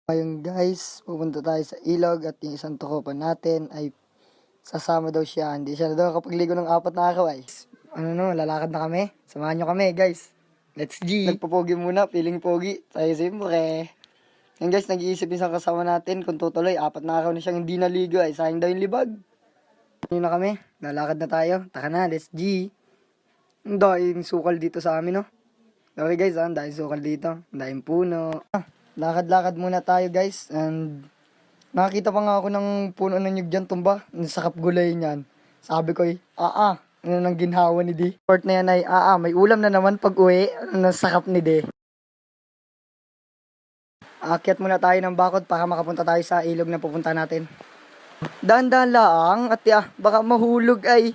Ngayon guys, pupunta tayo sa ilog at yung isang tukopan natin ay sasama daw siya. Hindi siya daw kapagligo ng 4 na araw ay. Lalakad na kami. Samahan nyo kami guys. Let's G. Nagpapogi muna, feeling pogi. Tayo siyempre. Yan guys, nag-iisip isang kasama natin kung tutuloy. 4 na araw na siyang hindi naligo ay sayang daw yung libag. Yun na kami, lalakad na tayo. Taka na, let's G. Ang daing sukal dito sa amin, no? Okay guys, ang daing sukal dito. Ang daing puno. Lakad-lakad muna tayo guys. And nakakita pa nga ako ng puno ng nyug dyan tumba. Sakap gulay niyan. Sabi ko ano nang ginhawa ni D. Part na yan ay, may ulam na naman pag uwi. Ano nang sakap ni D. Aakyat muna tayo ng bakod para makapunta tayo sa ilog na pupunta natin. Dahan-dahan lang at baka mahulog ay.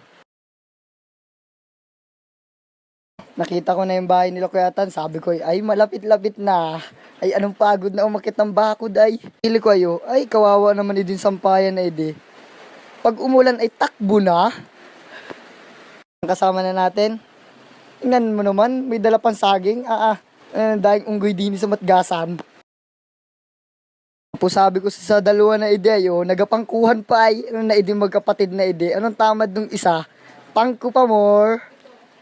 Nakita ko na yung bahay nila Kuya Tan. Sabi ko ay malapit-lapit na. Ay anong pagod na umakit ng bakod ay. Pili ko ay kawawa naman din sampayan na ide. Pag umulan ay takbo na. Kasama na natin. Tingnan mo naman, may dala pang saging. Dahil unggoy din sa matgasan. Tapos sabi ko sa dalawa na ide nagapangkuhan pa ay. Ano na ide magkapatid na ide. Anong tamad nung isa? Pangko pa more.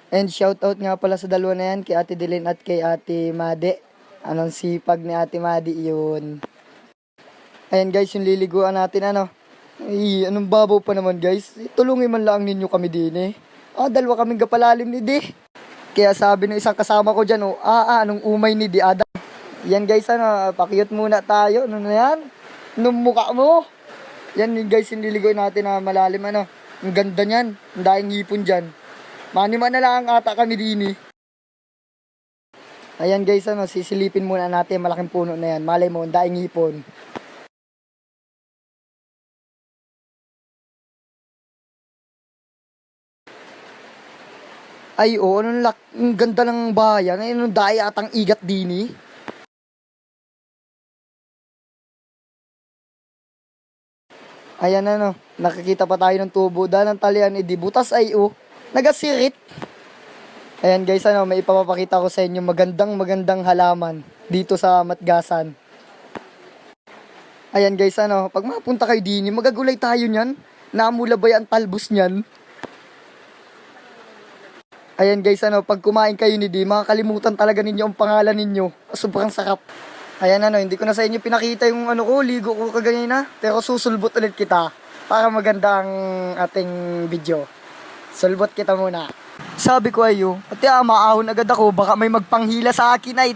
And shoutout nga pala sa dalawa na yan, kay Ate Dilin at kay Ate Madi. Anong sipag ni Ate Madi yun. Ayan guys, yung liliguan natin anong babaw pa naman guys. Tulungin man lang ninyo kami din dalawa kaming gapalalim ni Di. Kaya sabi ng isang kasama ko dyan, anong umay ni Di Adam. Yan guys, pakiyot muna tayo. Ano na yan? Anong mukha mo? Yan guys, yung liliguan natin na malalim Ang ganda niyan. Ang daing hipon dyan. Manima na lang ata kami din Ayan guys, sisilipin muna natin malaking puno na yan. Malay mo, daing hipon. Ay ang ganda ng bayan. Ay, anong daya atang igat din Ayan nakakita pa tayo ng tubo. Dahil ng talian, butas ay nagasirit. Ayan guys, may ipapakita ko sa inyo magandang halaman dito sa Matgasan. Ayan guys, pag mapunta kayo din, magagulay tayo niyan. Namulabay ang talbos niyan. Ayan guys, pag kumain kayo ni Di, makakalimutan talaga ninyo ang pangalan ninyo. Sobrang sarap. Ayan hindi ko na sa inyo pinakita yung ligo ko kaganina. Pero susulbot ulit kita para maganda ang ating video. Sulbot kita muna. Sabi ko maahon agad ako, baka may magpanghila sa akin ay.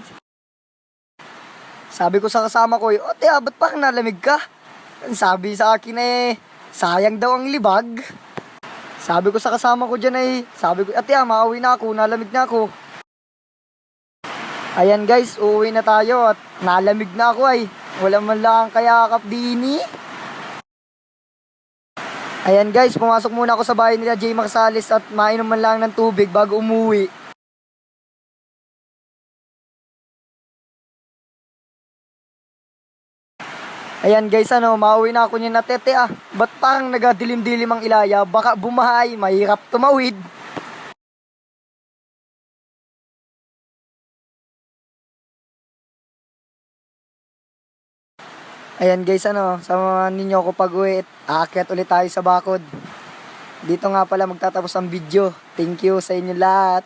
Sabi ko sa kasama ko ba't parang nalamig ka? Sabi sa akin sayang daw ang libag. Sabi ko sa kasama ko dyan sabi ko maawi na ako, nalamig na ako. Ayan guys, uuwi na tayo at nalamig na ako wala man lang kayakap dini. Ayan guys, pumasok muna ako sa bahay nila Jay Marsales at mainom man lang ng tubig bago umuwi. Ayan guys, mauwi na ako niyan na tete Ba't parang nagadilim-dilim ang ilaya? Baka bumahay, mahirap tumawid. Ayan guys, samahan ninyo ako pag-uwi. Aakyat ulit tayo sa bakod. Dito nga pala magtatapos ang video. Thank you sa inyo lahat.